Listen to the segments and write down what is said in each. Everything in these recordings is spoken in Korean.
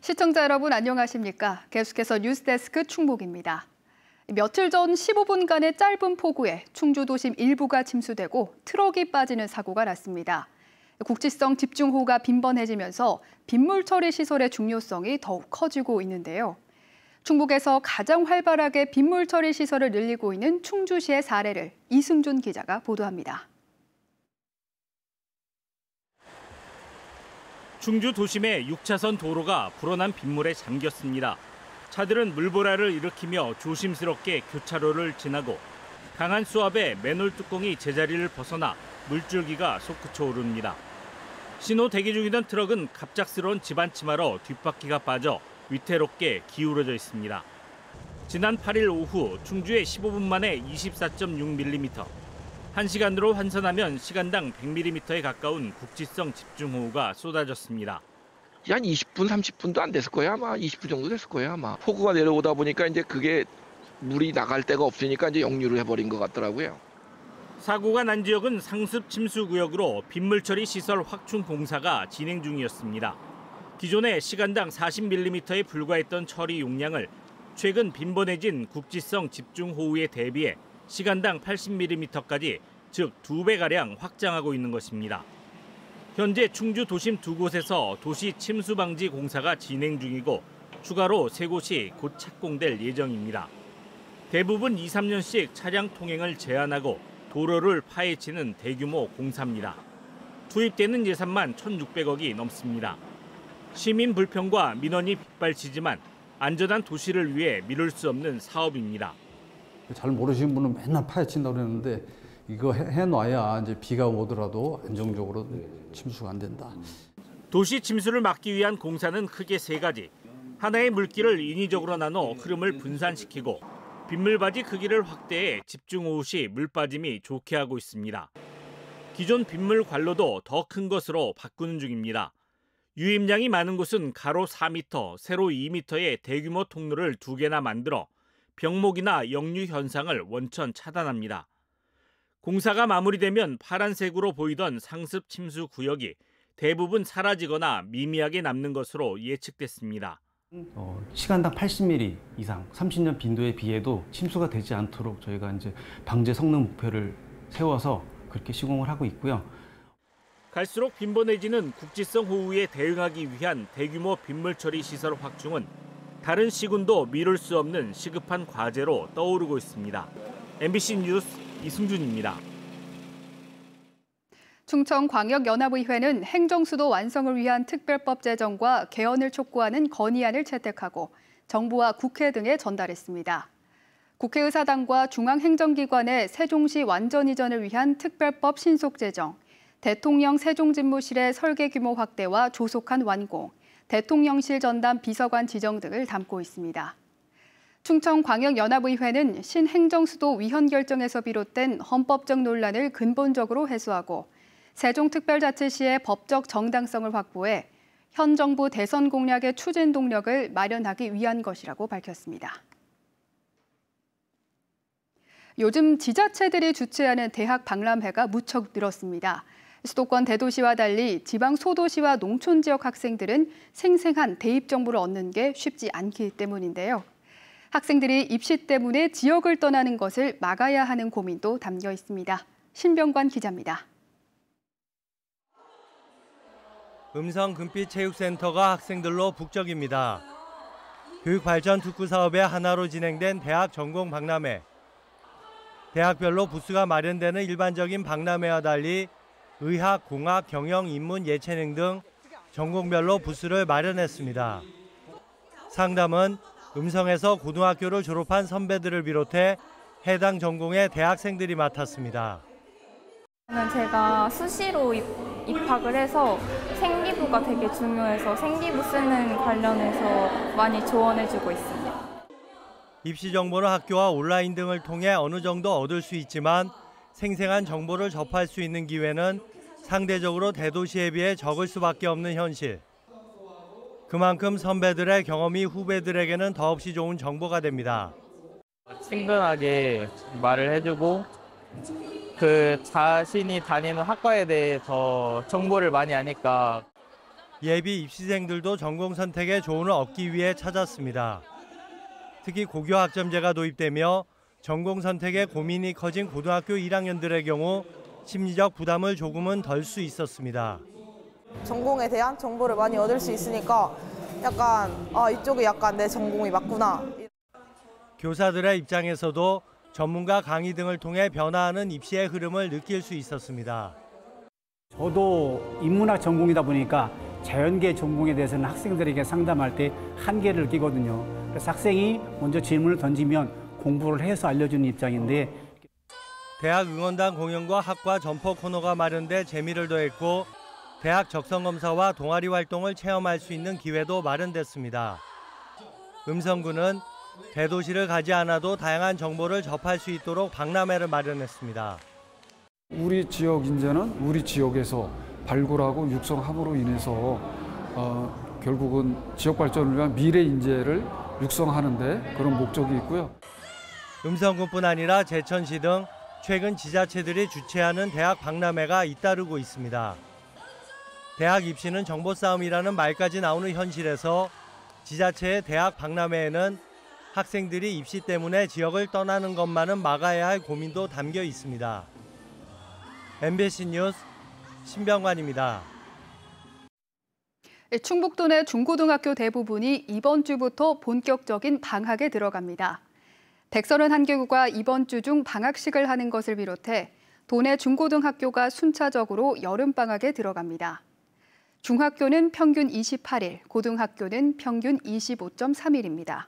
시청자 여러분 안녕하십니까? 계속해서 뉴스데스크 충복입니다. 며칠 전 15분간의 짧은 폭우에 충주 도심 일부가 침수되고 트럭이 빠지는 사고가 났습니다. 국지성 집중호우가 빈번해지면서 빗물 처리 시설의 중요성이 더욱 커지고 있는데요. 충북에서 가장 활발하게 빗물 처리 시설을 늘리고 있는 충주시의 사례를 이승준 기자가 보도합니다. 충주 도심의 6차선 도로가 불어난 빗물에 잠겼습니다. 차들은 물보라를 일으키며 조심스럽게 교차로를 지나고 강한 수압에 맨홀 뚜껑이 제자리를 벗어나 물줄기가 솟구쳐 오릅니다. 신호 대기 중이던 트럭은 갑작스러운 집안 치마로 뒷바퀴가 빠져 위태롭게 기울어져 있습니다. 지난 8일 오후 충주에 15분 만에 24.6mm, 1시간으로 환산하면 시간당 100mm에 가까운 국지성 집중호우가 쏟아졌습니다. 한 20분, 30분도 안 됐을 거예요. 아마 20분 정도 됐을 거예요. 아마 폭우가 내려오다 보니까 이제 그게 물이 나갈 데가 없으니까 이제 역류를 해버린 것 같더라고요. 사고가 난 지역은 상습 침수 구역으로 빗물 처리 시설 확충 공사가 진행 중이었습니다. 기존에 시간당 40mm에 불과했던 처리 용량을 최근 빈번해진 국지성 집중호우에 대비해 시간당 80mm까지, 즉 2배가량 확장하고 있는 것입니다. 현재 충주 도심 2곳에서 도시 침수 방지 공사가 진행 중이고 추가로 3곳이 곧 착공될 예정입니다. 대부분 2, 3년씩 차량 통행을 제한하고 도로를 파헤치는 대규모 공사입니다. 투입되는 예산만 1,600억이 넘습니다. 시민 불평과 민원이 빗발치지만 안전한 도시를 위해 미룰 수 없는 사업입니다. 잘 모르시는 분은 맨날 파헤친다고 그러는데 이거 해놔야 이제 비가 오더라도 안정적으로 침수가 안 된다. 도시 침수를 막기 위한 공사는 크게 3가지. 하나의 물길을 인위적으로 나눠 흐름을 분산시키고 빗물바지 크기를 확대해 집중호우 시 물빠짐이 좋게 하고 있습니다. 기존 빗물 관로도 더 큰 것으로 바꾸는 중입니다. 유입량이 많은 곳은 가로 4m, 세로 2m의 대규모 통로를 2개나 만들어 병목이나 역류 현상을 원천 차단합니다. 공사가 마무리되면 파란색으로 보이던 상습 침수 구역이 대부분 사라지거나 미미하게 남는 것으로 예측됐습니다. 시간당 80mm 이상 30년 빈도에 비해도 침수가 되지 않도록 저희가 이제 방제 성능 목표를 세워서 그렇게 시공을 하고 있고요. 갈수록 빈번해지는 국지성 호우에 대응하기 위한 대규모 빗물 처리 시설 확충은 다른 시군도 미룰 수 없는 시급한 과제로 떠오르고 있습니다. MBC 뉴스 이승준입니다. 충청광역연합의회는 행정수도 완성을 위한 특별법 제정과 개헌을 촉구하는 건의안을 채택하고 정부와 국회 등에 전달했습니다. 국회의사당과 중앙행정기관의 세종시 완전 이전을 위한 특별법 신속 제정, 대통령 세종집무실의 설계 규모 확대와 조속한 완공, 대통령실 전담 비서관 지정 등을 담고 있습니다. 충청광역연합의회는 신행정수도 위헌 결정에서 비롯된 헌법적 논란을 근본적으로 해소하고 세종특별자치시의 법적 정당성을 확보해 현 정부 대선 공약의 추진 동력을 마련하기 위한 것이라고 밝혔습니다. 요즘 지자체들이 주최하는 대학 박람회가 무척 늘었습니다. 수도권 대도시와 달리 지방 소도시와 농촌 지역 학생들은 생생한 대입 정보를 얻는 게 쉽지 않기 때문인데요. 학생들이 입시 때문에 지역을 떠나는 것을 막아야 하는 고민도 담겨 있습니다. 신병관 기자입니다. 음성금빛체육센터가 학생들로 북적입니다. 교육발전 특구 사업의 하나로 진행된 대학 전공 박람회. 대학별로 부스가 마련되는 일반적인 박람회와 달리 의학, 공학, 경영, 인문, 예체능 등 전공별로 부스를 마련했습니다. 상담은 음성에서 고등학교를 졸업한 선배들을 비롯해 해당 전공의 대학생들이 맡았습니다. 제가 수시로 입학을 해서 생기부가 되게 중요해서 생기부 쓰는 관련해서 많이 조언해주고 있습니다. 입시 정보는 학교와 온라인 등을 통해 어느 정도 얻을 수 있지만 생생한 정보를 접할 수 있는 기회는 상대적으로 대도시에 비해 적을 수밖에 없는 현실. 그만큼 선배들의 경험이 후배들에게는 더없이 좋은 정보가 됩니다. 친근하게 말을 해주고 그 자신이 다니는 학과에 대해 더 정보를 많이 아니까 예비 입시생들도 전공 선택에 조언을 얻기 위해 찾았습니다. 특히 고교 학점제가 도입되며 전공 선택에 고민이 커진 고등학교 1학년들의 경우 심리적 부담을 조금은 덜 수 있었습니다. 전공에 대한 정보를 많이 얻을 수 있으니까 약간 이쪽이 약간 내 전공이 맞구나. 교사들의 입장에서도 전문가 강의 등을 통해 변화하는 입시의 흐름을 느낄 수 있었습니다. 저도 인문학 전공이다 보니까 자연계 전공에 대해서는 학생들에게 상담할 때 한계를 느끼거든요. 그래서 학생이 먼저 질문을 던지면 공부를 해서 알려주는 입장인데 대학 응원단 공연과 학과 점퍼 코너가 마련돼 재미를 더했고 대학 적성검사와 동아리 활동을 체험할 수 있는 기회도 마련됐습니다. 음성군은 대도시를 가지 않아도 다양한 정보를 접할 수 있도록 박람회를 마련했습니다. 우리 지역 인재는 우리 지역에서 발굴하고 육성함으로 인해서 결국은 지역 발전을 위한 미래 인재를 육성하는 데 그런 목적이 있고요. 음성군뿐 아니라 제천시 등 최근 지자체들이 주최하는 대학 박람회가 잇따르고 있습니다. 대학 입시는 정보 싸움이라는 말까지 나오는 현실에서 지자체의 대학 박람회에는 학생들이 입시 때문에 지역을 떠나는 것만은 막아야 할 고민도 담겨 있습니다. MBC 뉴스 신병관입니다. 충북도 내 중고등학교 대부분이 이번 주부터 본격적인 방학에 들어갑니다. 131개구가 이번 주 중 방학식을 하는 것을 비롯해 도내 중고등학교가 순차적으로 여름방학에 들어갑니다. 중학교는 평균 28일, 고등학교는 평균 25.3일입니다.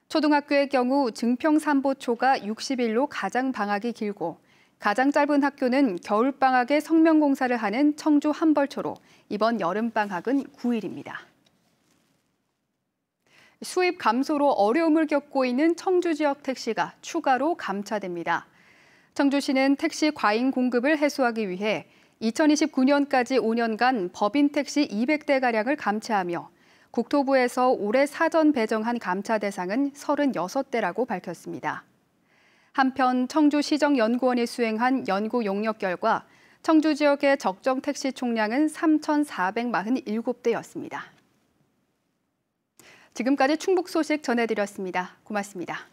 초등학교의 경우 증평삼보초가 60일로 가장 방학이 길고 가장 짧은 학교는 겨울방학에 성명공사를 하는 청주 한벌초로 이번 여름방학은 9일입니다. 수입 감소로 어려움을 겪고 있는 청주 지역 택시가 추가로 감차됩니다. 청주시는 택시 과잉 공급을 해소하기 위해 2029년까지 5년간 법인 택시 200대가량을 감차하며 국토부에서 올해 사전 배정한 감차 대상은 36대라고 밝혔습니다. 한편 청주시정연구원이 수행한 연구 용역 결과 청주 지역의 적정 택시 총량은 3,447대였습니다. 지금까지 충북 소식 전해드렸습니다. 고맙습니다.